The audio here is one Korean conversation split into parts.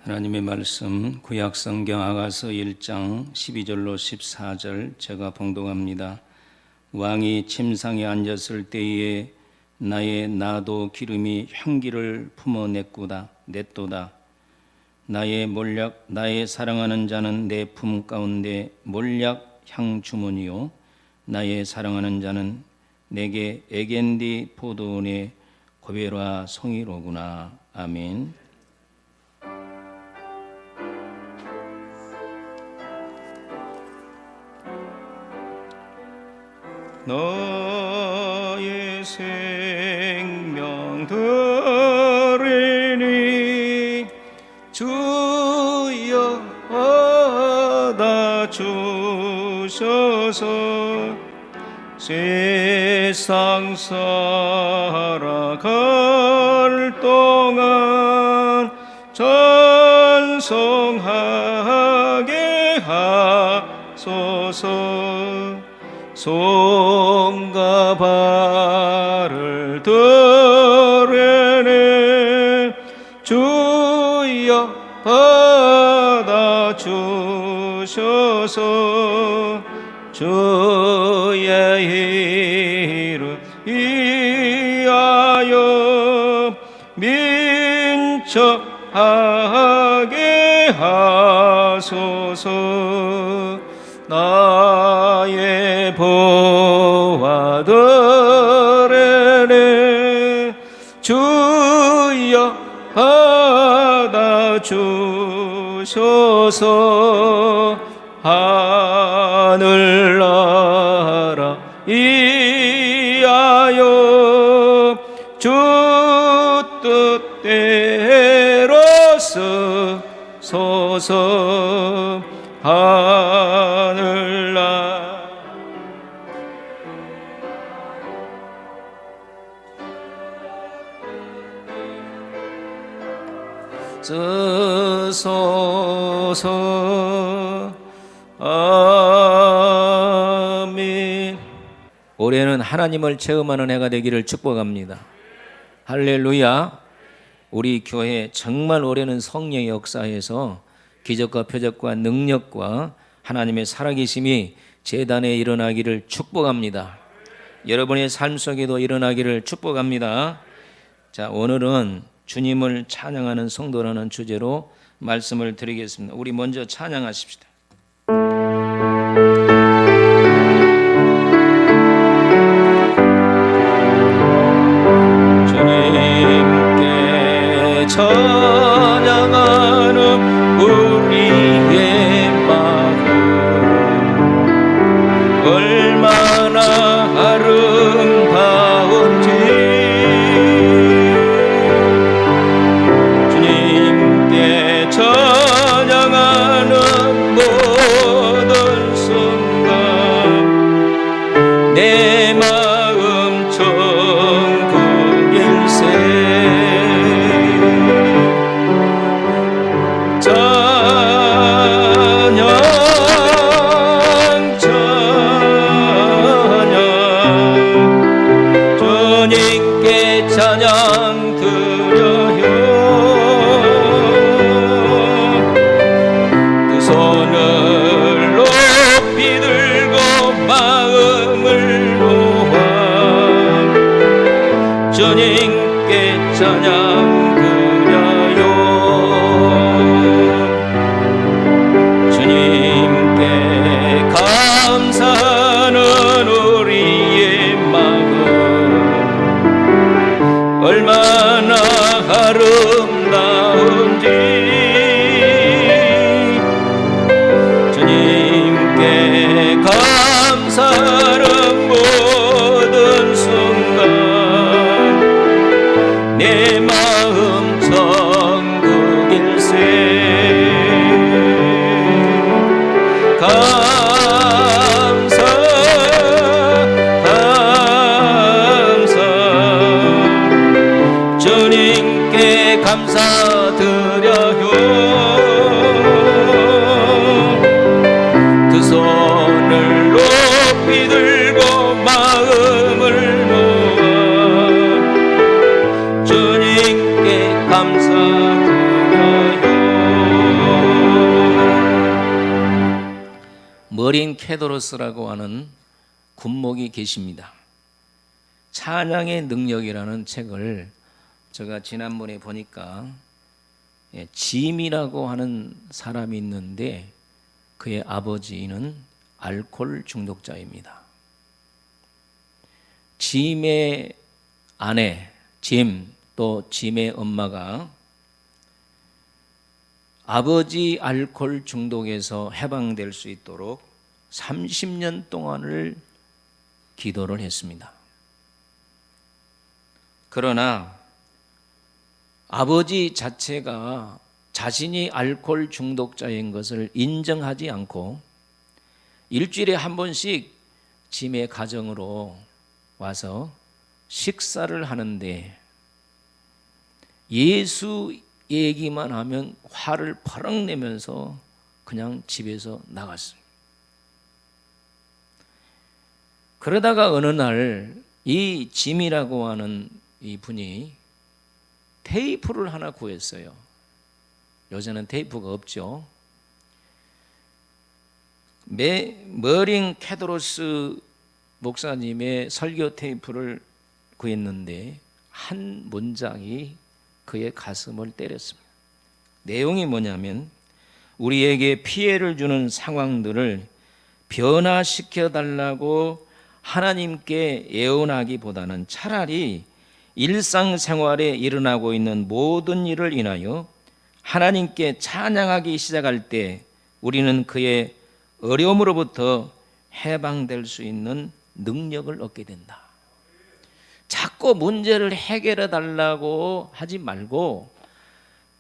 하나님의 말씀 구약성경 아가서 1장 12절로 14절 제가 봉독합니다. 왕이 침상에 앉았을 때에 나의 나도 기름이 향기를 품어냈도다. 나의 사랑하는 자는 내 품 가운데 몰약 향 주문이요 나의 사랑하는 자는 내게 에겐디 포도원의 고베라 송이로구나. 아멘. 너의 생명 들으니 주여 받아주셔서 세상 살아갈 동안 전성하게 하소서. 손과 발을 드러내 주여 받아주셔서 주의 이름 위하여 민첩하게 하소서. 나의 보아들으네 주여 받아주셔서 하늘나라 이하여 주 뜻대로 쓰소서. 하늘나라 쓰소서. 아멘. 올해는 하나님을 체험하는 해가 되기를 축복합니다. 할렐루야. 우리 교회 정말 올해는 성령의 역사에서 기적과 표적과 능력과 하나님의 살아계심이 제단에 일어나기를 축복합니다. 여러분의 삶 속에도 일어나기를 축복합니다. 자, 오늘은 주님을 찬양하는 성도라는 주제로 말씀을 드리겠습니다. 우리 먼저 찬양하십시다. 주님께 찬양하는 우리의 마음 얼마나 아름다운지 주님께 찬양하는 모든 순간 내 마음 천국일세. 찬양 드려요. 두 손을 높이 들고 마음을 놓아 주님께 찬양 드려요. 주님께 감사하는 우리의 마음 얼마나 아름다운지 주님께 감사하는 모든 순간 내 마음 천국일세. 주님께 감사드려요. 두 손을 높이 들고 마음을 모아 주님께 감사드려요. 머린 케도로스라고 하는 군목이 계십니다. 찬양의 능력이라는 책을 제가 지난번에 보니까 짐이라고 하는 사람이 있는데 그의 아버지는 알코올 중독자입니다. 짐의 아내, 또 짐의 엄마가 아버지 알코올 중독에서 해방될 수 있도록 30년 동안을 기도를 했습니다. 그러나 아버지 자체가 자신이 알코올 중독자인 것을 인정하지 않고 일주일에 한 번씩 짐의 가정으로 와서 식사를 하는데 예수 얘기만 하면 화를 퍼럭 내면서 그냥 집에서 나갔어요. 그러다가 어느 날 이 짐이라고 하는 이 분이 테이프를 하나 구했어요. 요새는 테이프가 없죠. 머린 케도로스 목사님의 설교 테이프를 구했는데 한 문장이 그의 가슴을 때렸습니다. 내용이 뭐냐면 우리에게 피해를 주는 상황들을 변화시켜 달라고 하나님께 예언하기보다는 차라리 일상생활에 일어나고 있는 모든 일을 인하여 하나님께 찬양하기 시작할 때 우리는 그의 어려움으로부터 해방될 수 있는 능력을 얻게 된다. 자꾸 문제를 해결해 달라고 하지 말고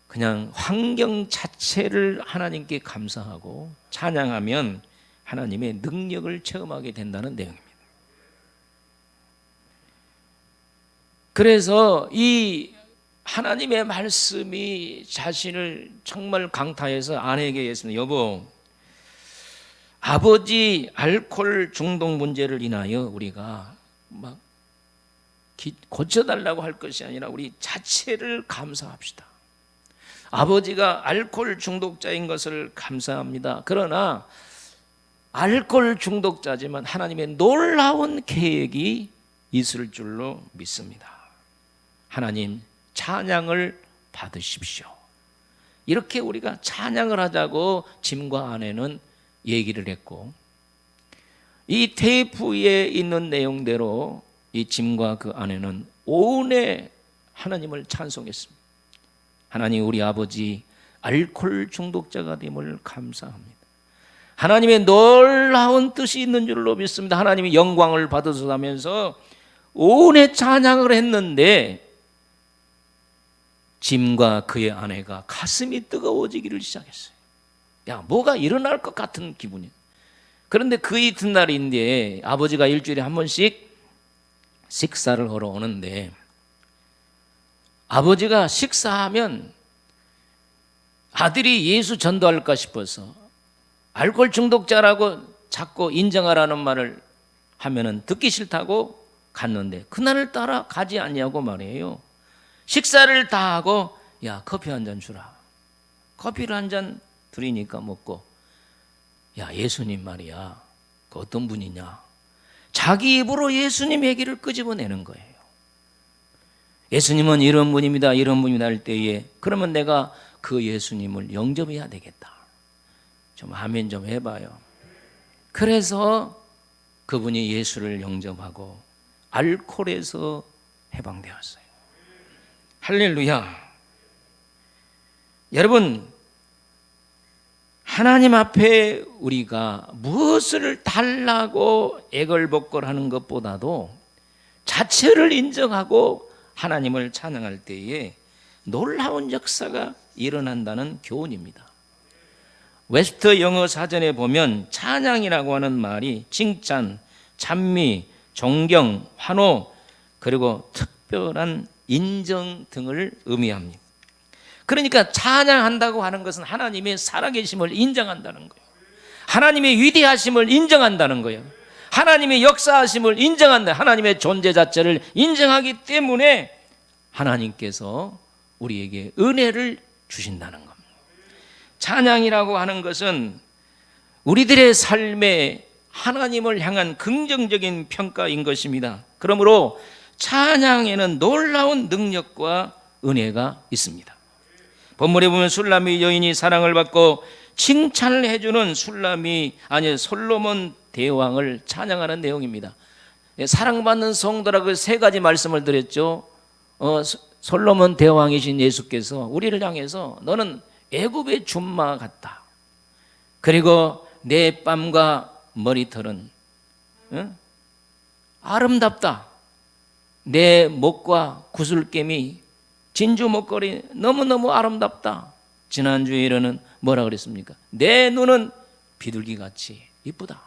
그냥 환경 자체를 하나님께 감사하고 찬양하면 하나님의 능력을 체험하게 된다는 내용입니다. 그래서 이 하나님의 말씀이 자신을 정말 강타해서 아내에게 했습니다. 여보, 아버지 알코올 중독 문제를 인하여 우리가 막 고쳐달라고 할 것이 아니라 우리 자체를 감사합시다. 아버지가 알코올 중독자인 것을 감사합니다. 그러나 알코올 중독자지만 하나님의 놀라운 계획이 있을 줄로 믿습니다. 하나님 찬양을 받으십시오. 이렇게 우리가 찬양을 하자고 짐과 아내는 얘기를 했고 이 테이프에 있는 내용대로 이 짐과 그 아내는 오온에 하나님을 찬송했습니다. 하나님, 우리 아버지 알코올 중독자가 됨을 감사합니다. 하나님의 놀라운 뜻이 있는 줄로 믿습니다. 하나님이 영광을 받으소서하면서 오온에 찬양을 했는데 짐과 그의 아내가 가슴이 뜨거워지기를 시작했어요. 야, 뭐가 일어날 것 같은 기분이에요. 그런데 그 이튿날인데 아버지가 일주일에 한 번씩 식사를 하러 오는데 아버지가 식사하면 아들이 예수 전도할까 싶어서 알코올 중독자라고 자꾸 인정하라는 말을 하면은 듣기 싫다고 갔는데 그날을 따라 가지 않냐고 말해요. 식사를 다 하고 야, 커피 한 잔 주라. 커피를 한 잔 드리니까 먹고 야, 예수님 말이야. 그 어떤 분이냐. 자기 입으로 예수님 얘기를 끄집어내는 거예요. 예수님은 이런 분입니다. 이런 분이다 할 때에 그러면 내가 그 예수님을 영접해야 되겠다. 좀 아멘 좀 해봐요. 그래서 그분이 예수를 영접하고 알코올에서 해방되었어요. 할렐루야. 여러분, 하나님 앞에 우리가 무엇을 달라고 애걸복걸하는 것보다도 자체를 인정하고 하나님을 찬양할 때에 놀라운 역사가 일어난다는 교훈입니다. 웨스트 영어 사전에 보면 찬양이라고 하는 말이 칭찬, 찬미, 존경, 환호, 그리고 특별한 인정 등을 의미합니다. 그러니까 찬양한다고 하는 것은 하나님의 살아계심을 인정한다는 거예요. 하나님의 위대하심을 인정한다는 거예요. 하나님의 역사하심을 인정한다. 하나님의 존재 자체를 인정하기 때문에 하나님께서 우리에게 은혜를 주신다는 겁니다. 찬양이라고 하는 것은 우리들의 삶에 하나님을 향한 긍정적인 평가인 것입니다. 그러므로 찬양에는 놀라운 능력과 은혜가 있습니다. 본문에 보면 술람이 여인이 사랑을 받고 칭찬을 해주는 솔로몬 대왕을 찬양하는 내용입니다. 사랑받는 성도라고 세 가지 말씀을 드렸죠. 솔로몬 대왕이신 예수께서 우리를 향해서 너는 애굽의 준마 같다. 그리고 내 뺨과 머리털은 아름답다. 내 목과 구슬깸이 진주 목걸이 너무너무 아름답다. 지난주에는 뭐라 그랬습니까? 내 눈은 비둘기같이 이쁘다.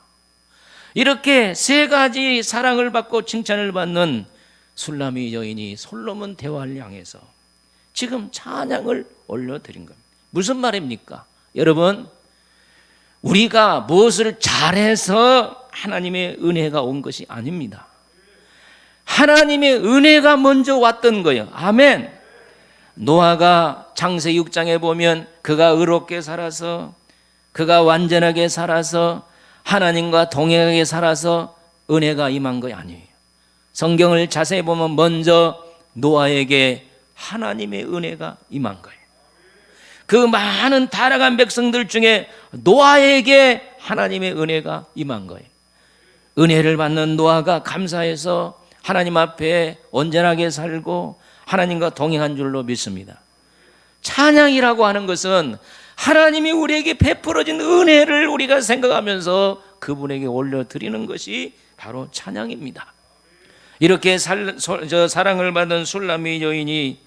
이렇게 세 가지 사랑을 받고 칭찬을 받는 술람이 여인이 솔로몬 대왕을 향해서 지금 찬양을 올려드린 겁니다. 무슨 말입니까? 여러분, 우리가 무엇을 잘해서 하나님의 은혜가 온 것이 아닙니다. 하나님의 은혜가 먼저 왔던 거예요. 아멘. 노아가 창세기 6장에 보면 그가 의롭게 살아서, 그가 완전하게 살아서, 하나님과 동행하게 살아서 은혜가 임한 거 아니에요. 성경을 자세히 보면 먼저 노아에게 하나님의 은혜가 임한 거예요. 그 많은 타락한 백성들 중에 노아에게 하나님의 은혜가 임한 거예요. 은혜를 받는 노아가 감사해서 하나님 앞에 온전하게 살고 하나님과 동행한 줄로 믿습니다. 찬양이라고 하는 것은 하나님이 우리에게 베풀어진 은혜를 우리가 생각하면서 그분에게 올려드리는 것이 바로 찬양입니다. 이렇게 사랑을 받은 술람이 여인이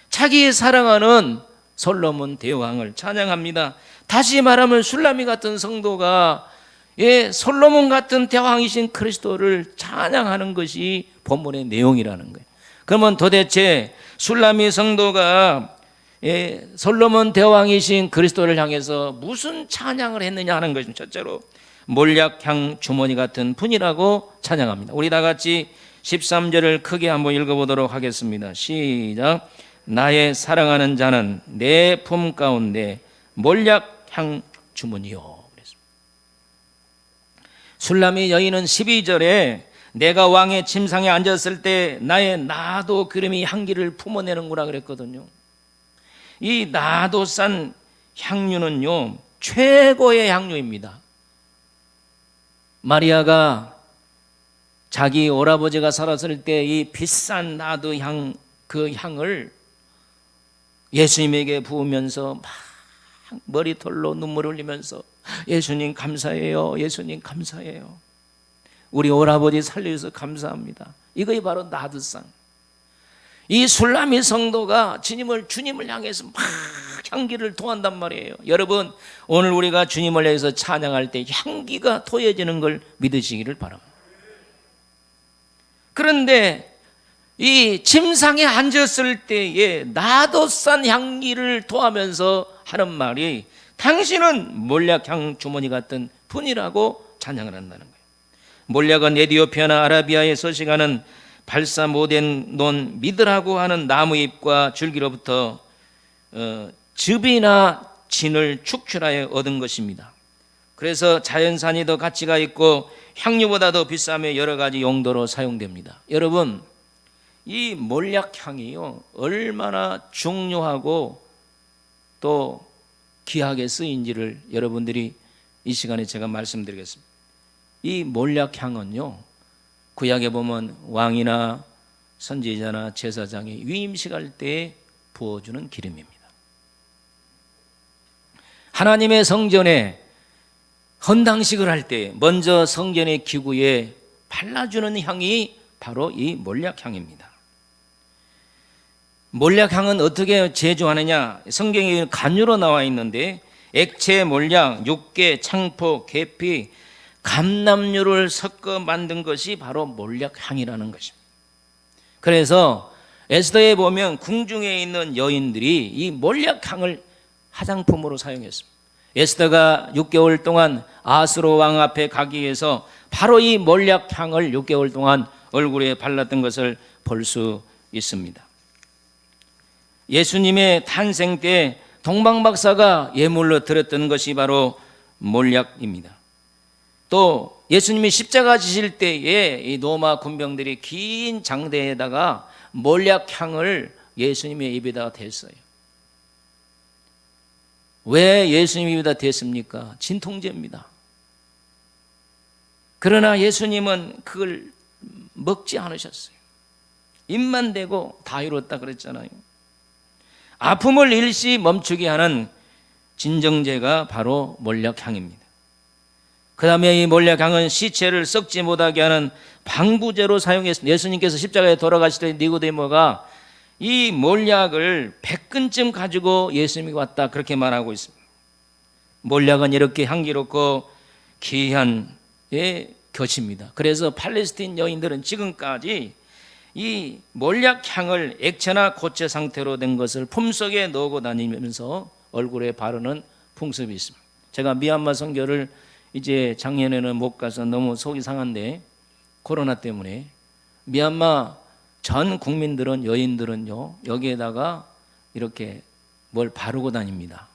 자기의 사랑하는 솔로몬 대왕을 찬양합니다. 다시 말하면 술람이 같은 성도가 솔로몬 같은 대왕이신 그리스도를 찬양하는 것이 본문의 내용이라는 거예요. 그러면 도대체 술람이 성도가 솔로몬 대왕이신 그리스도를 향해서 무슨 찬양을 했느냐 하는 것입니다. 첫째로 몰약향 주머니 같은 분이라고 찬양합니다. 우리 다 같이 13절을 크게 한번 읽어보도록 하겠습니다. 시작. 나의 사랑하는 자는 내 품 가운데 몰약향 주머니요. 술람이 여인은 12절에 내가 왕의 침상에 앉았을 때 나의 나도 기름이 향기를 품어내는구나 그랬거든요. 이 나도 싼 향유는요 최고의 향유입니다. 마리아가 자기 오라버지가 살았을 때 이 비싼 나도 향, 그 향을 예수님에게 부으면서 막 머리털로 눈물을 흘리면서 예수님 감사해요, 예수님 감사해요, 우리 오라버지 살려주셔서 감사합니다. 이것이 바로 나드산. 이 술람이 성도가 주님을 향해서 막 향기를 토한단 말이에요. 여러분, 오늘 우리가 주님을 향해서 찬양할 때 향기가 토해지는 걸 믿으시기를 바랍니다. 그런데 이 침상에 앉았을 때에 나도 싼 향기를 토하면서 하는 말이 당신은 몰약향 주머니 같은 분이라고 찬양을 한다는 거예요. 몰약은 에티오피아나 아라비아에 서식하는 발사 못된 논 미드라고 하는 나무잎과 줄기로부터 즙이나 진을 축출하여 얻은 것입니다. 그래서 자연산이 더 가치가 있고 향유보다 더 비싸며 여러 가지 용도로 사용됩니다. 여러분, 이 몰약향이요 얼마나 중요하고 또 귀하게 쓰인지를 여러분들이 이 시간에 제가 말씀드리겠습니다. 이 몰약향은요 구약에 보면 왕이나 선지자나 제사장이 위임식할 때 부어주는 기름입니다. 하나님의 성전에 헌당식을 할 때 먼저 성전의 기구에 발라주는 향이 바로 이 몰약향입니다. 몰약향은 어떻게 제조하느냐? 성경에 간유로 나와 있는데 액체 몰약, 육개, 창포, 계피, 감람유를 섞어 만든 것이 바로 몰약향이라는 것입니다. 그래서 에스더에 보면 궁중에 있는 여인들이 이 몰약향을 화장품으로 사용했습니다. 에스더가 6개월 동안 아수로 왕 앞에 가기 위해서 바로 이 몰약향을 6개월 동안 얼굴에 발랐던 것을 볼 수 있습니다. 예수님의 탄생 때 동방박사가 예물로 드렸던 것이 바로 몰약입니다. 또 예수님이 십자가 지실 때에 이 로마 군병들이 긴 장대에다가 몰약향을 예수님의 입에다가 댔어요. 왜 예수님 입에다 댔습니까? 진통제입니다. 그러나 예수님은 그걸 먹지 않으셨어요. 입만 대고 다 이뤘다 그랬잖아요. 아픔을 일시 멈추게 하는 진정제가 바로 몰약향입니다. 그 다음에 이 몰약향은 시체를 썩지 못하게 하는 방부제로 사용했습니다. 예수님께서 십자가에 돌아가실 때 니고데모가 이 몰약을 100근쯤 가지고 예수님이 왔다 그렇게 말하고 있습니다. 몰약은 이렇게 향기롭고 귀한 것입니다. 그래서 팔레스틴 여인들은 지금까지 이 몰약향을 액체나 고체 상태로 된 것을 품속에 넣고 다니면서 얼굴에 바르는 풍습이 있습니다. 제가 미얀마 선교를 이제 작년에는 못 가서 너무 속이 상한데 코로나 때문에 미얀마 전 국민들은 여인들은요 여기에다가 이렇게 뭘 바르고 다닙니다.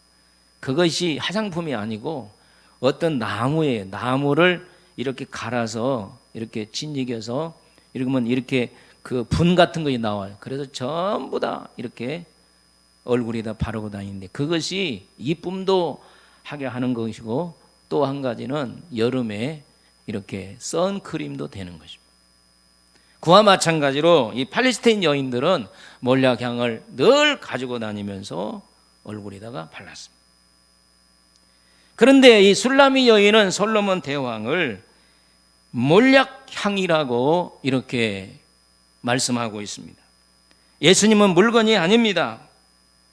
그것이 화장품이 아니고 어떤 나무를 이렇게 갈아서 이렇게 진익여서 이러면 이렇게 그 분 같은 것이 나와요. 그래서 전부 다 이렇게 얼굴에다 바르고 다니는데 그것이 이쁨도 하게 하는 것이고 또 한 가지는 여름에 이렇게 선크림도 되는 것입니다. 그와 마찬가지로 이 팔레스타인 여인들은 몰약향을 늘 가지고 다니면서 얼굴에다가 발랐습니다. 그런데 이 술라미 여인은 솔로몬 대왕을 몰약향이라고 이렇게 말씀하고 있습니다. 예수님은 물건이 아닙니다.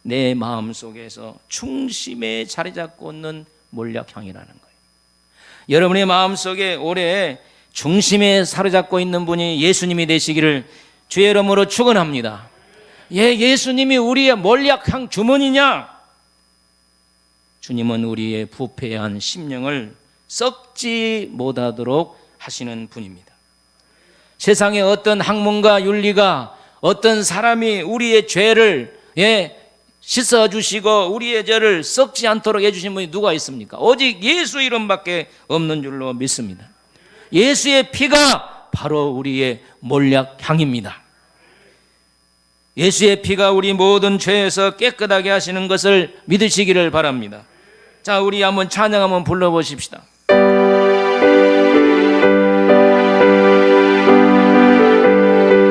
내 마음속에서 중심에 자리 잡고 있는 몰약향이라는 거예요. 여러분의 마음속에 올해 중심에 사로잡고 있는 분이 예수님이 되시기를 주의 이름으로 축원합니다. 예수님이 우리의 몰약향 주머니냐? 주님은 우리의 부패한 심령을 썩지 못하도록 하시는 분입니다. 세상에 어떤 학문과 윤리가 어떤 사람이 우리의 죄를 씻어주시고 우리의 죄를 썩지 않도록 해주신 분이 누가 있습니까? 오직 예수 이름밖에 없는 줄로 믿습니다. 예수의 피가 바로 우리의 몰약향입니다. 예수의 피가 우리 모든 죄에서 깨끗하게 하시는 것을 믿으시기를 바랍니다. 자, 우리 한번 찬양 한번 불러보십시다.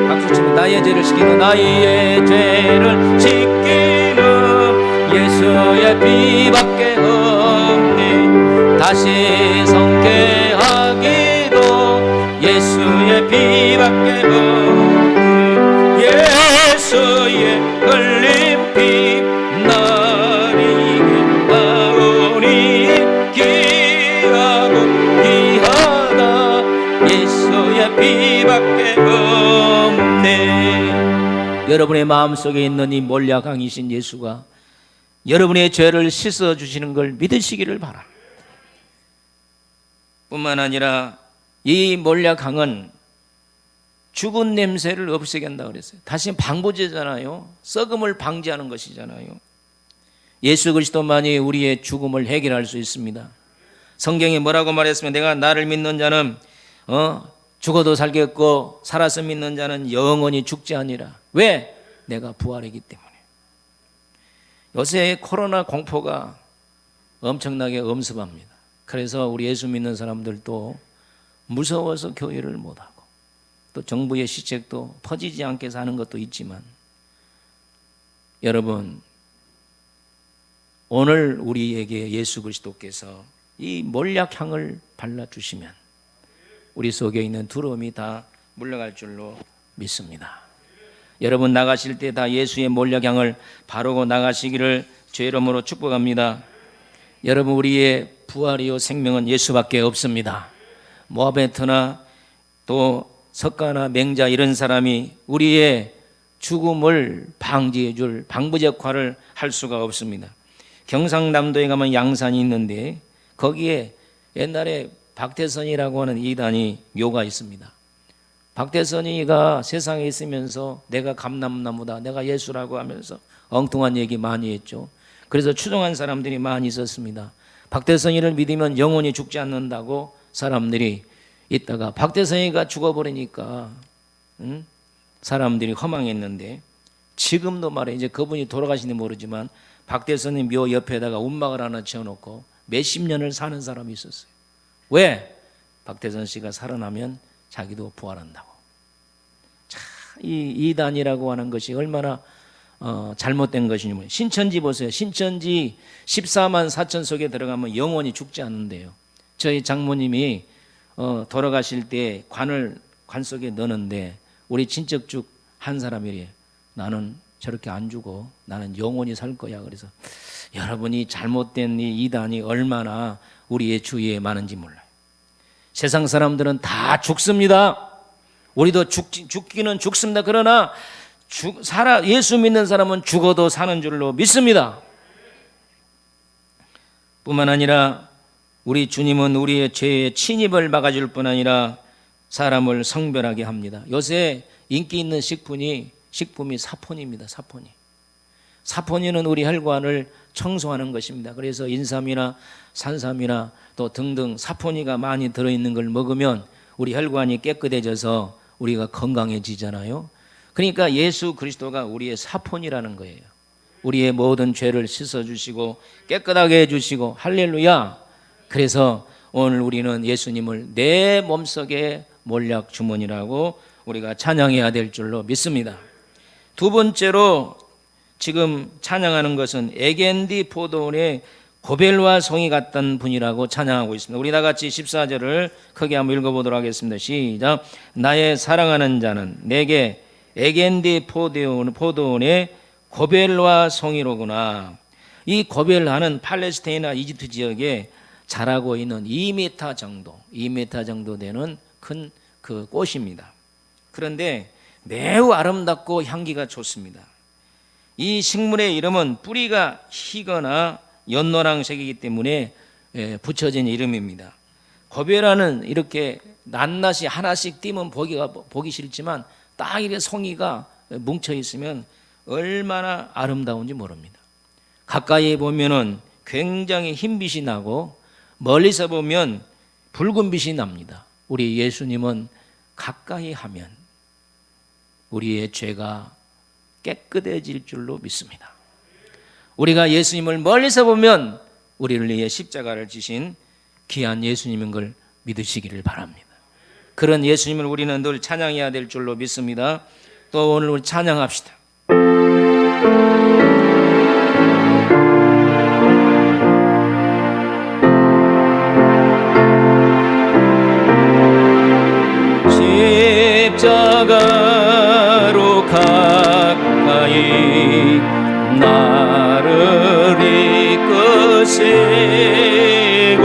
박수 치면 나의 죄를 씻기는 예수의 피밖에 없니 다시 성케 하기도 예수의 피밖에 없니 예수의 흘린 피 나를 이긴다오니 귀하고 귀하다 예수의 피밖에 없네. 여러분의 마음속에 있는 이 몰약향이신 예수가 여러분의 죄를 씻어주시는 걸 믿으시기를 바랍니다. 뿐만 아니라 이 몰약향은 죽은 냄새를 없애게 한다고 그랬어요. 다시 방부제잖아요. 썩음을 방지하는 것이잖아요. 예수 그리스도만이 우리의 죽음을 해결할 수 있습니다. 성경이 뭐라고 말했으면 내가 나를 믿는 자는 죽어도 살겠고 살아서 믿는 자는 영원히 죽지 아니라. 왜? 내가 부활이기 때문에. 요새 코로나 공포가 엄청나게 엄습합니다. 그래서 우리 예수 믿는 사람들도 무서워서 교회를 못하고 또 정부의 시책도 퍼지지 않게 사는 것도 있지만 여러분 오늘 우리에게 예수 그리스도께서 이 몰약향을 발라주시면 우리 속에 있는 두려움이 다 물러갈 줄로 믿습니다. 여러분 나가실 때 다 예수의 몰약향을 바르고 나가시기를 주의 이름으로 축복합니다. 여러분 우리의 부활이요 생명은 예수밖에 없습니다. 모아베트나 또 석가나 맹자 이런 사람이 우리의 죽음을 방지해 줄 방부제 역할을 할 수가 없습니다. 경상남도에 가면 양산이 있는데 거기에 옛날에 박태선이라고 하는 이단이 묘가 있습니다. 박태선이가 세상에 있으면서 내가 감람나무다, 내가 예수라고 하면서 엉뚱한 얘기 많이 했죠. 그래서 추종한 사람들이 많이 있었습니다. 박태선이를 믿으면 영원히 죽지 않는다고 사람들이 있다가 박대성이가 죽어버리니까 사람들이 허망했는데, 지금도 말해 이제 그분이 돌아가시는지 모르지만 박대성님 묘 옆에다가 운막을 하나 지어놓고 몇십 년을 사는 사람이 있었어요. 왜? 박대선 씨가 살아나면 자기도 부활한다고. 자, 이 이단이라고 하는 것이 얼마나 잘못된 것이냐면, 신천지 보세요. 신천지 14만 4천 속에 들어가면 영원히 죽지 않는데요. 저희 장모님이 돌아가실 때 관 속에 넣는데 우리 친척 중 한 사람이래. 나는 저렇게 안 죽어. 나는 영원히 살 거야. 그래서 여러분이 잘못된 이 이단이 얼마나 우리의 주위에 많은지 몰라요. 세상 사람들은 다 죽습니다. 우리도 죽기는 죽습니다. 그러나 예수 믿는 사람은 죽어도 사는 줄로 믿습니다. 뿐만 아니라 우리 주님은 우리의 죄의 침입을 막아줄 뿐 아니라 사람을 성별하게 합니다. 요새 인기 있는 식품이 사포닌입니다. 사포닌은 우리 혈관을 청소하는 것입니다. 그래서 인삼이나 산삼이나 또 등등 사포닌이 많이 들어있는 걸 먹으면 우리 혈관이 깨끗해져서 우리가 건강해지잖아요. 그러니까 예수 그리스도가 우리의 사포닌이라는 거예요. 우리의 모든 죄를 씻어주시고 깨끗하게 해주시고, 할렐루야. 그래서 오늘 우리는 예수님을 내 몸속에 몰약 주머니라고 우리가 찬양해야 될 줄로 믿습니다. 두 번째로 지금 찬양하는 것은 에겐디 포도원의 고벨과 송이 같던 분이라고 찬양하고 있습니다. 우리 다 같이 14절을 크게 한번 읽어보도록 하겠습니다. 시작. 나의 사랑하는 자는 내게 에겐디 포도원의 고벨과 송이로구나. 이 고벨하는 팔레스타인이나 이집트 지역에 자라고 있는 2m 정도 되는 큰 그 꽃입니다. 그런데 매우 아름답고 향기가 좋습니다. 이 식물의 이름은 뿌리가 희거나 연노랑색이기 때문에 붙여진 이름입니다. 고벨라는 이렇게 낱낱이 하나씩 띄면 보기 싫지만 딱 이렇게 송이가 뭉쳐 있으면 얼마나 아름다운지 모릅니다. 가까이 보면은 굉장히 흰빛이 나고 멀리서 보면 붉은 빛이 납니다. 우리 예수님은 가까이 하면 우리의 죄가 깨끗해질 줄로 믿습니다. 우리가 예수님을 멀리서 보면 우리를 위해 십자가를 지신 귀한 예수님인 걸 믿으시기를 바랍니다. 그런 예수님을 우리는 늘 찬양해야 될 줄로 믿습니다. 또 오늘 우리 찬양합시다. 십자가로 가까이 나를 이끄시고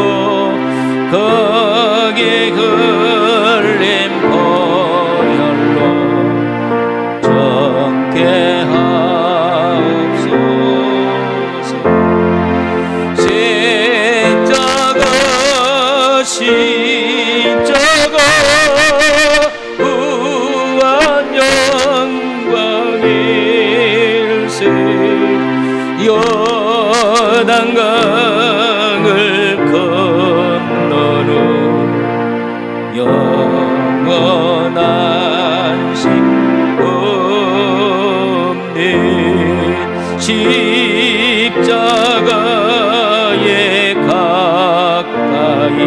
거기 흘린 보혈로 정케 하옵소서. 십자가 우한 영광일세. 요단강을 건너는 영원한 식 없네. 십자가에 가까이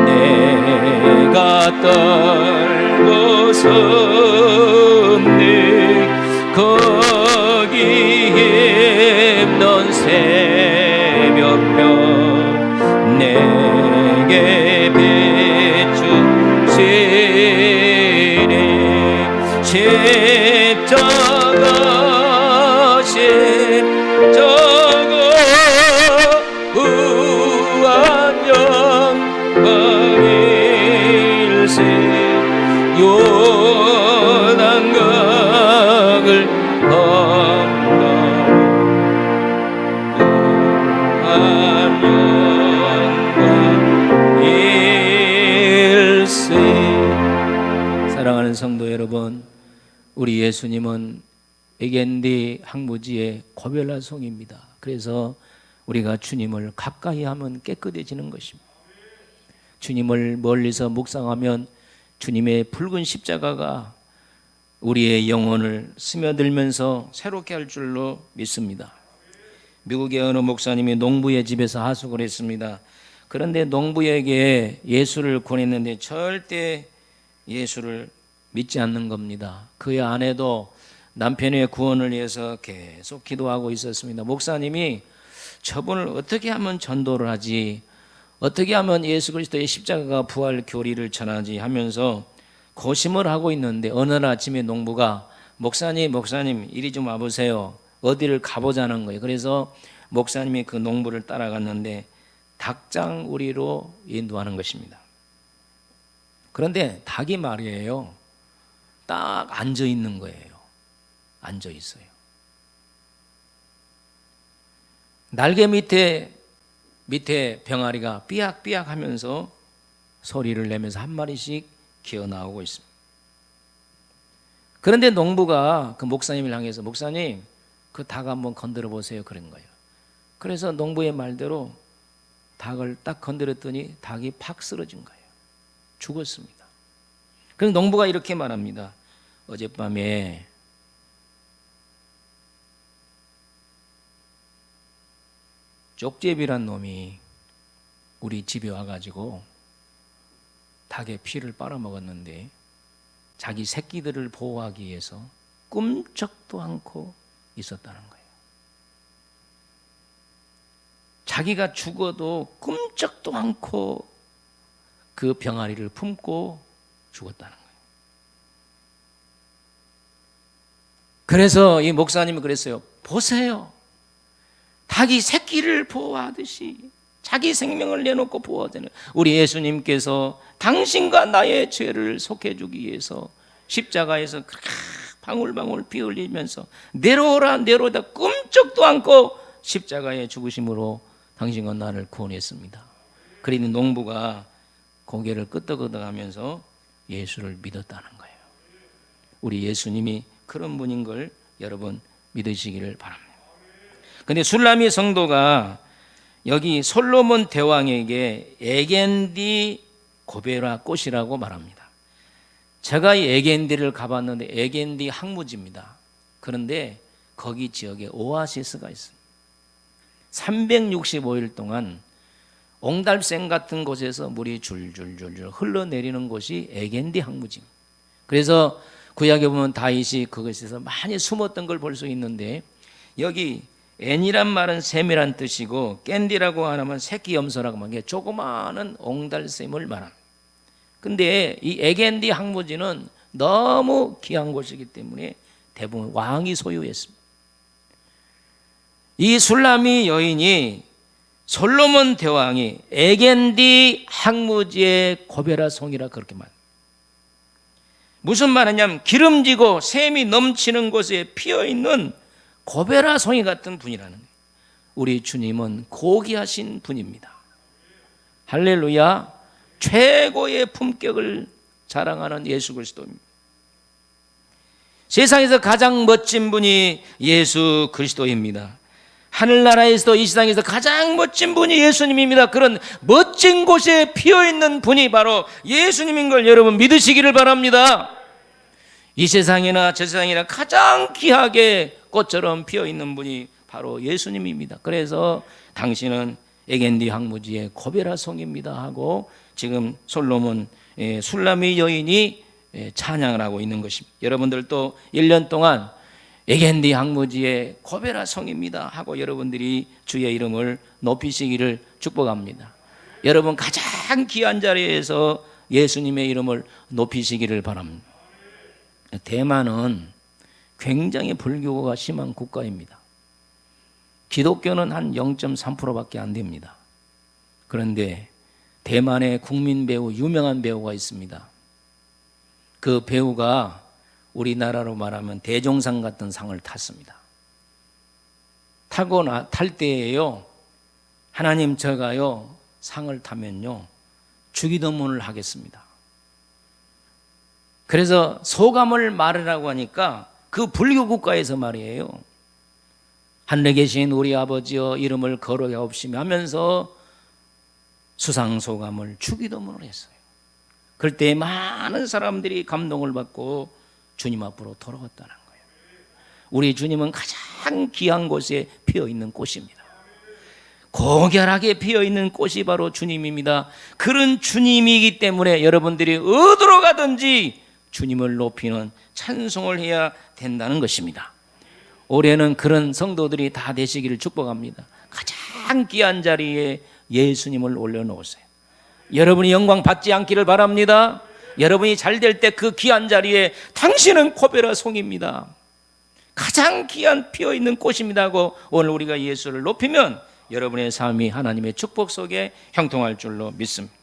내가 떨고 섰네. 거기에 넌 새벽별 내게 비추시네. 십자가 우한 영광일세. 요단강을 건너 영광일세. 사랑하는 성도 여러분, 우리 예수님은 에겐디 항무지의 고벨라 송입니다. 그래서 우리가 주님을 가까이 하면 깨끗해지는 것입니다. 주님을 멀리서 묵상하면 주님의 붉은 십자가가 우리의 영혼을 스며들면서 새롭게 할 줄로 믿습니다. 미국의 어느 목사님이 농부의 집에서 하숙을 했습니다. 그런데 농부에게 예수를 권했는데 절대 예수를 믿지 않는 겁니다. 그의 아내도 남편의 구원을 위해서 계속 기도하고 있었습니다. 목사님이 저분을 어떻게 하면 전도를 하지, 어떻게 하면 예수 그리스도의 십자가가 부활 교리를 전하지 하면서 고심을 하고 있는데 어느 날 아침에 농부가 목사님 이리 좀 와보세요. 어디를 가보자는 거예요. 그래서 목사님이 그 농부를 따라갔는데 닭장 우리로 인도하는 것입니다. 그런데 닭이 말이에요, 딱 앉아 있는 거예요. 앉아 있어요. 날개 밑에 병아리가 삐약삐약 하면서 소리를 내면서 한 마리씩 기어 나오고 있습니다. 그런데 농부가 그 목사님을 향해서 목사님 그 닭 한번 건드려 보세요 그런 거예요. 그래서 농부의 말대로 닭을 딱 건드렸더니 닭이 팍 쓰러진 거예요. 죽었습니다. 그래서 농부가 이렇게 말합니다. 어젯밤에 쪽제비란 놈이 우리 집에 와가지고 닭의 피를 빨아먹었는데 자기 새끼들을 보호하기 위해서 꿈쩍도 않고 있었다는 거예요. 자기가 죽어도 꿈쩍도 않고 그 병아리를 품고 죽었다는 거예요. 그래서 이 목사님이 그랬어요. 보세요. 닭이 새끼를 보호하듯이 자기 생명을 내놓고 보호하잖아요. 우리 예수님께서 당신과 나의 죄를 속해주기 위해서 십자가에서 그렇게 방울방울 피 흘리면서 내려오라 내려오다 꿈쩍도 않고 십자가의 죽으심으로 당신과 나를 구원했습니다. 그러니 농부가 고개를 끄덕끄덕하면서 예수를 믿었다는 거예요. 우리 예수님이 그런 분인 걸 여러분 믿으시기를 바랍니다. 근데 술라미 성도가 여기 솔로몬 대왕에게 에겐디 고베라 꽃이라고 말합니다. 제가 이 에겐디를 가봤는데 에겐디 항무지입니다. 그런데 거기 지역에 오아시스가 있습니다. 365일 동안 옹달샘 같은 곳에서 물이 줄줄줄줄 흘러내리는 곳이 에겐디 항무지입니다. 그래서 구약에 보면 다윗이 그것에서 많이 숨었던 걸 볼 수 있는데 여기 앤이란 말은 샘이란 뜻이고 깬디라고 하면 새끼 염소라고 하는 게 조그마한 옹달샘을 말합니다. 근데 이 에겐디 항무지는 너무 귀한 곳이기 때문에 대부분 왕이 소유했습니다. 이 술라미 여인이 솔로몬 대왕이 에겐디 항무지의 고베라 송이라 그렇게 말합니다. 무슨 말이냐면 기름지고 샘이 넘치는 곳에 피어있는 고베라 송이 같은 분이라는 거예요. 우리 주님은 고귀하신 분입니다. 할렐루야. 최고의 품격을 자랑하는 예수 그리스도입니다. 세상에서 가장 멋진 분이 예수 그리스도입니다. 하늘나라에서도 이 세상에서 가장 멋진 분이 예수님입니다. 그런 멋진 곳에 피어있는 분이 바로 예수님인 걸 여러분 믿으시기를 바랍니다. 이 세상이나 저 세상이나 가장 귀하게 꽃처럼 피어있는 분이 바로 예수님입니다. 그래서 당신은 에겐디 항무지의 고베라 송입니다 하고 지금 솔로몬 술라미 여인이 찬양을 하고 있는 것입니다. 여러분들도 1년 동안 에겐디 항무지의 고베라 송입니다 하고 여러분들이 주의 이름을 높이시기를 축복합니다. 여러분 가장 귀한 자리에서 예수님의 이름을 높이시기를 바랍니다. 대만은 굉장히 불교가 심한 국가입니다. 기독교는 한 0.3%밖에 안 됩니다. 그런데 대만의 국민 배우, 유명한 배우가 있습니다. 그 배우가 우리나라로 말하면 대종상 같은 상을 탔습니다. 탈 때에요, 하나님 제가요 상을 타면요 주기도문을 하겠습니다. 그래서 소감을 말하라고 하니까 그 불교 국가에서 말이에요, 하늘에 계신 우리 아버지여 이름을 거룩하옵시며 하면서 수상소감을 주기도문을 했어요. 그럴 때 많은 사람들이 감동을 받고 주님 앞으로 돌아왔다는 거예요. 우리 주님은 가장 귀한 곳에 피어있는 꽃입니다. 고결하게 피어있는 꽃이 바로 주님입니다. 그런 주님이기 때문에 여러분들이 어디로 가든지 주님을 높이는 찬송을 해야 된다는 것입니다. 올해는 그런 성도들이 다 되시기를 축복합니다. 가장 귀한 자리에 예수님을 올려놓으세요. 여러분이 영광 받지 않기를 바랍니다. 여러분이 잘 될 때 그 귀한 자리에 당신은 코베라 송입니다. 가장 귀한 피어있는 꽃입니다 하고 오늘 우리가 예수를 높이면 여러분의 삶이 하나님의 축복 속에 형통할 줄로 믿습니다.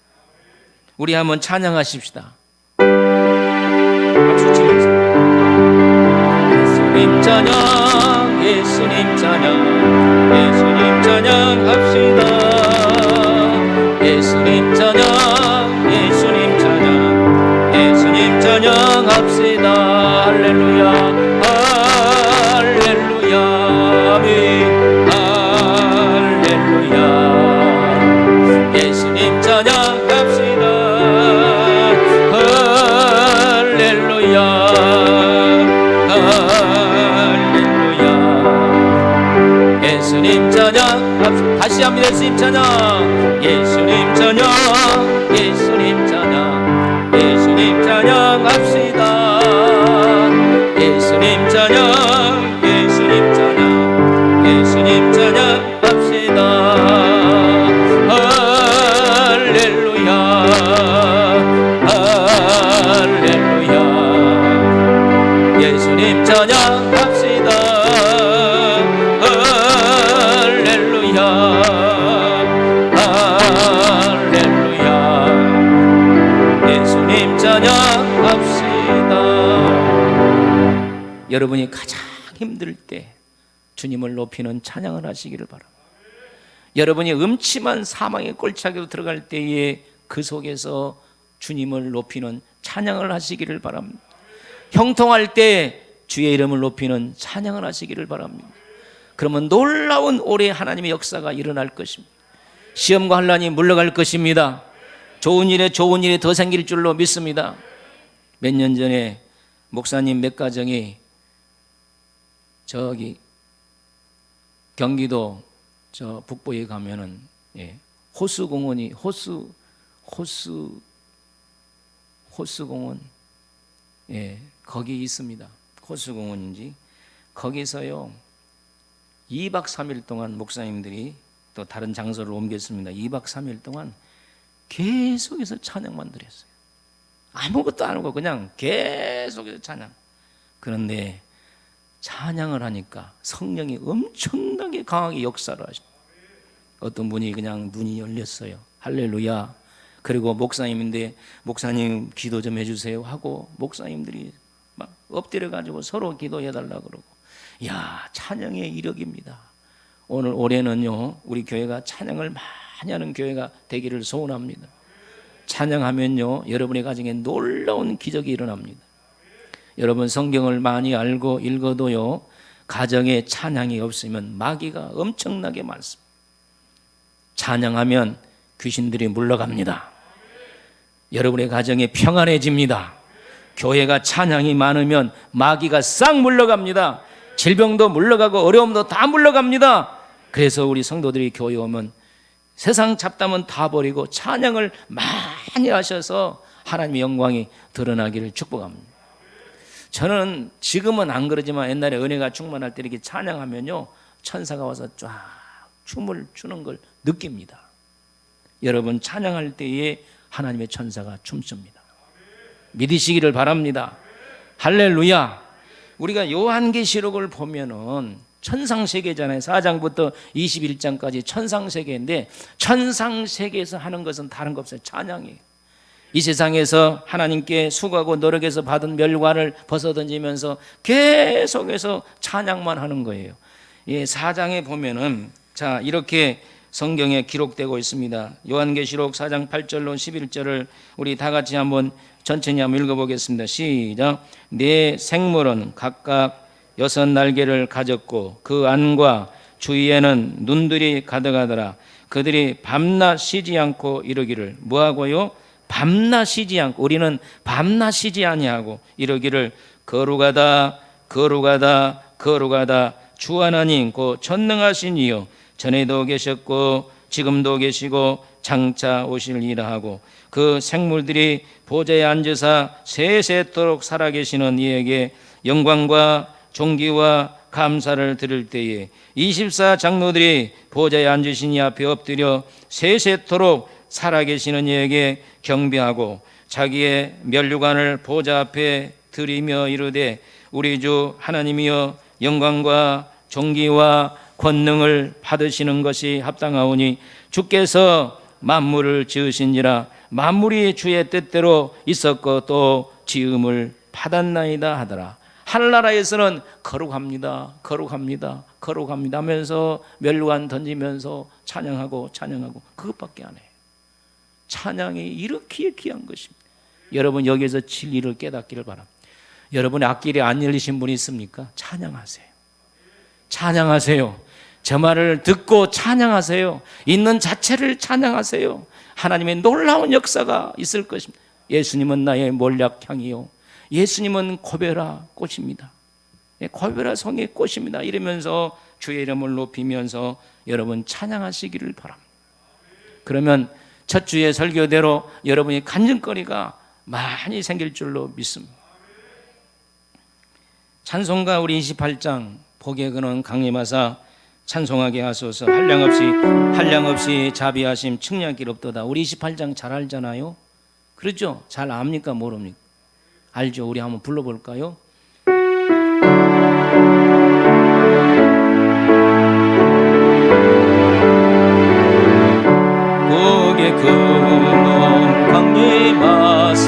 우리 한번 찬양하십시다. 박수 치면서 예수님 찬양, 예수님 찬양, 예수님 찬양합시다. 예수님 찬양, 예수님 찬양, 예수님 찬양합시다. 할렐루야, 할렐루야, 아멘, 할렐루야. 예수님 찬양합시다. 할렐루야, 할렐루야. 예수님 찬양합시다. 다시 한번 예수님 찬양, 예수님 찬양, 예수님 찬양, 예수님 찬양합시다. 예수님 찬양, 예수님 찬양, 예수님 찬양합시다. 할렐루야, 할렐루야. 예수님 찬양합시다. 할렐루야, 할렐루야. 예수님 찬양합시다. 여러분이 가장 힘들 때 주님을 높이는 찬양을 하시기를 바랍니다. 여러분이 음침한 사망의 꼴차기로 들어갈 때에 그 속에서 주님을 높이는 찬양을 하시기를 바랍니다. 형통할 때 주의 이름을 높이는 찬양을 하시기를 바랍니다. 그러면 놀라운 올해 하나님의 역사가 일어날 것입니다. 시험과 환난이 물러갈 것입니다. 좋은 일에 더 생길 줄로 믿습니다. 몇 년 전에 목사님 몇 가정이 저기 경기도 저 북부에 가면은 호수공원이 호수공원 거기 있습니다. 호수공원인지 거기서요 2박 3일 동안 목사님들이 또 다른 장소를 옮겼습니다. 2박 3일 동안 계속해서 찬양만 드렸어요. 아무것도 안 하고 그냥 계속해서 찬양. 그런데 찬양을 하니까 성령이 엄청나게 강하게 역사를 하십니다. 어떤 분이 그냥 눈이 열렸어요. 할렐루야. 그리고 목사님인데 목사님 기도 좀 해주세요 하고 목사님들이 막 엎드려가지고 서로 기도해달라고 그러고. 야, 찬양의 이력입니다. 올해는요 우리 교회가 찬양을 많이 하는 교회가 되기를 소원합니다. 찬양하면요 여러분의 가정에 놀라운 기적이 일어납니다. 여러분 성경을 많이 알고 읽어도요 가정에 찬양이 없으면 마귀가 엄청나게 많습니다. 찬양하면 귀신들이 물러갑니다. 여러분의 가정이 평안해집니다. 교회가 찬양이 많으면 마귀가 싹 물러갑니다. 질병도 물러가고 어려움도 다 물러갑니다. 그래서 우리 성도들이 교회 오면 세상 잡담은 다 버리고 찬양을 많이 하셔서 하나님의 영광이 드러나기를 축복합니다. 저는 지금은 안 그러지만 옛날에 은혜가 충만할 때 이렇게 찬양하면요 천사가 와서 쫙 춤을 추는 걸 느낍니다. 여러분 찬양할 때에 하나님의 천사가 춤춥니다. 믿으시기를 바랍니다. 할렐루야. 우리가 요한계시록을 보면은 천상세계잖아요. 4장부터 21장까지 천상세계인데 천상세계에서 하는 것은 다른 거 없어요. 찬양이에요. 이 세상에서 하나님께 수고하고 노력해서 받은 멸관을 벗어던지면서 계속해서 찬양만 하는 거예요. 4장에 보면은 자 이렇게 성경에 기록되고 있습니다. 요한계시록 4장 8절로 11절을 우리 다 같이 한번 천천히 한번 읽어보겠습니다. 시작. 네 생물은 각각 6 날개를 가졌고 그 안과 주위에는 눈들이 가득하더라. 그들이 밤낮 쉬지 않고 이르기를 뭐하고요? 밤낮 쉬지 않고 우리는 밤낮 쉬지 아니하고 이르기를 거룩하다 거룩하다 거룩하다 주 하나님 곧 전능하신 이여 전에도 계셨고 지금도 계시고 장차 오실이라 하고 그 생물들이 보좌에 앉으사 세세토록 살아계시는 이에게 영광과 존귀와 감사를 드릴 때에 24 장로들이 보좌에 앉으신 이 앞에 엎드려 세세토록 살아계시는 이에게 경배하고 자기의 면류관을 보좌 앞에 드리며 이르되 우리 주 하나님이여 영광과 존귀와 권능을 받으시는 것이 합당하오니 주께서 만물을 지으신지라 만물이 주의 뜻대로 있었고 또 지음을 받았나이다 하더라. 하늘나라에서는 거룩합니다 거룩합니다 거룩합니다 하면서 면류관 던지면서 찬양하고 그것밖에 안 해요. 찬양이 이렇게 귀한 것입니다. 여러분 여기에서 진리를 깨닫기를 바랍니다. 여러분의 앞길에 안 열리신 분이 있습니까? 찬양하세요. 찬양하세요. 저 말을 듣고 찬양하세요. 있는 자체를 찬양하세요. 하나님의 놀라운 역사가 있을 것입니다. 예수님은 나의 몰약향이요 예수님은 고베라 꽃입니다. 고베라 성의 꽃입니다. 이러면서 주의 이름을 높이면서 여러분 찬양하시기를 바랍니다. 그러면 첫 주의 설교대로 여러분이 간증거리가 많이 생길 줄로 믿습니다. 찬송가 우리 28장 복의 근원 강림하사 찬송하게 하소서 한량없이 자비하심 측량길 없도다. 우리 28장 잘 알잖아요. 그렇죠? 잘 압니까 모릅니까? 알죠? 우리 한번 불러볼까요? 복의 근원 강림하사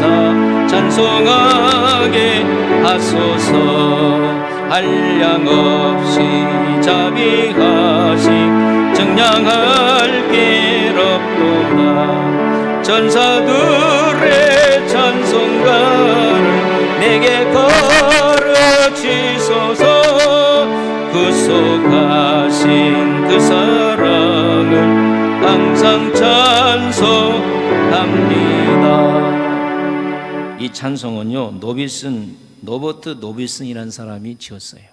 찬송하게 하소서 한량없이 자비하심 증량할 길 없도다. 전사들의 찬송가를 내게 가르치소서 구속하신 그 사랑을 항상 찬송합니다. 이 찬송은요 노버트 노비슨이라는 사람이 지었어요.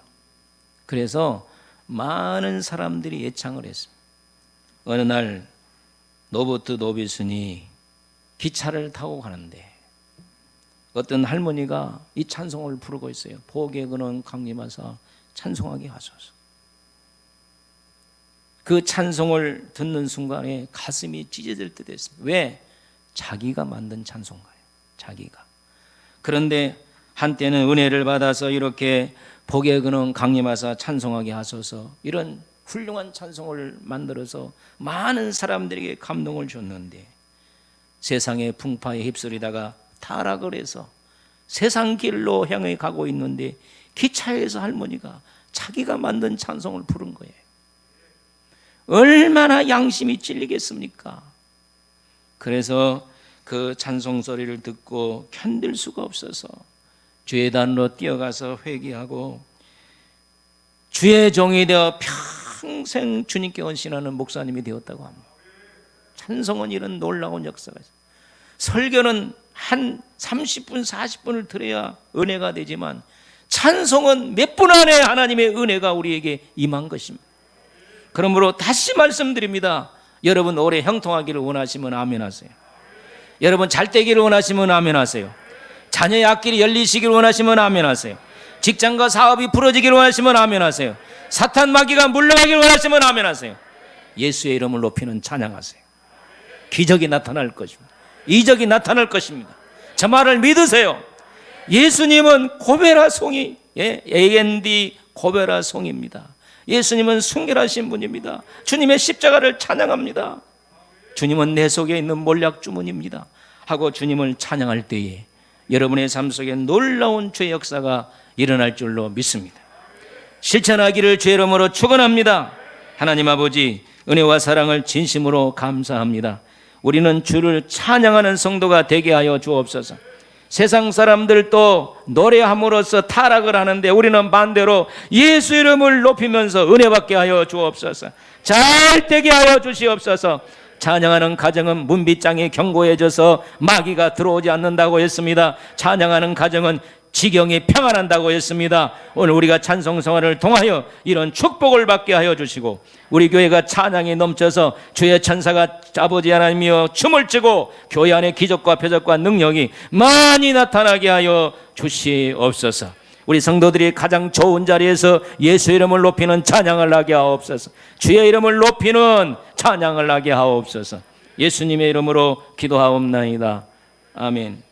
그래서 많은 사람들이 애창을 했습니다. 어느 날 노버트 노비슨이 기차를 타고 가는데 어떤 할머니가 이 찬송을 부르고 있어요. 복의 근원 강림하사 찬송하게 하소서. 그 찬송을 듣는 순간에 가슴이 찢어질 듯 했습니다. 왜? 자기가 만든 찬송가예요. 자기가. 그런데 한때는 은혜를 받아서 이렇게 복의 근원 강림하사 찬송하게 하소서 이런 훌륭한 찬송을 만들어서 많은 사람들에게 감동을 줬는데 세상의 풍파에 휩쓸리다가 타락을 해서 세상 길로 향해 가고 있는데 기차에서 할머니가 자기가 만든 찬송을 부른 거예요. 얼마나 양심이 찔리겠습니까? 그래서 그 찬송 소리를 듣고 견딜 수가 없어서 죄단으로 뛰어가서 회개하고 주의 종이 되어 평생 주님께 헌신하는 목사님이 되었다고 합니다. 찬송은 이런 놀라운 역사가 있어요. 설교는 한 30분 40분을 들어야 은혜가 되지만 찬송은 몇 분 안에 하나님의 은혜가 우리에게 임한 것입니다. 그러므로 다시 말씀드립니다. 여러분 올해 형통하기를 원하시면 아멘 하세요. 여러분 잘 되기를 원하시면 아멘 하세요. 자녀의 앞길이 열리시기를 원하시면 아멘 하세요. 직장과 사업이 부러지기를 원하시면 아멘 하세요. 사탄 마귀가 물러가기를 원하시면 아멘 하세요. 예수의 이름을 높이는 찬양하세요. 기적이 나타날 것입니다. 이적이 나타날 것입니다. 저 말을 믿으세요. 예수님은 고베라 송이 AND 고베라 송입니다. 예수님은 순결하신 분입니다. 주님의 십자가를 찬양합니다. 주님은 내 속에 있는 몰약 주문입니다 하고 주님을 찬양할 때에 여러분의 삶 속에 놀라운 죄의 역사가 일어날 줄로 믿습니다. 실천하기를 주의 이름으로 축원합니다. 하나님 아버지 은혜와 사랑을 진심으로 감사합니다. 우리는 주를 찬양하는 성도가 되게 하여 주옵소서. 세상 사람들도 노래함으로써 타락을 하는데 우리는 반대로 예수 이름을 높이면서 은혜 받게 하여 주옵소서. 잘 되게 하여 주시옵소서. 찬양하는 가정은 문빗장이 견고해져서 마귀가 들어오지 않는다고 했습니다. 찬양하는 가정은 지경이 평안한다고 했습니다. 오늘 우리가 찬송성화를 통하여 이런 축복을 받게 하여 주시고 우리 교회가 찬양이 넘쳐서 주의 천사가 아버지 하나님이여 춤을 추고 교회 안에 기적과 표적과 능력이 많이 나타나게 하여 주시옵소서. 우리 성도들이 가장 좋은 자리에서 예수 이름을 높이는 찬양을 하게 하옵소서. 주의 이름을 높이는 찬양을 하게 하옵소서. 예수님의 이름으로 기도하옵나이다. 아멘.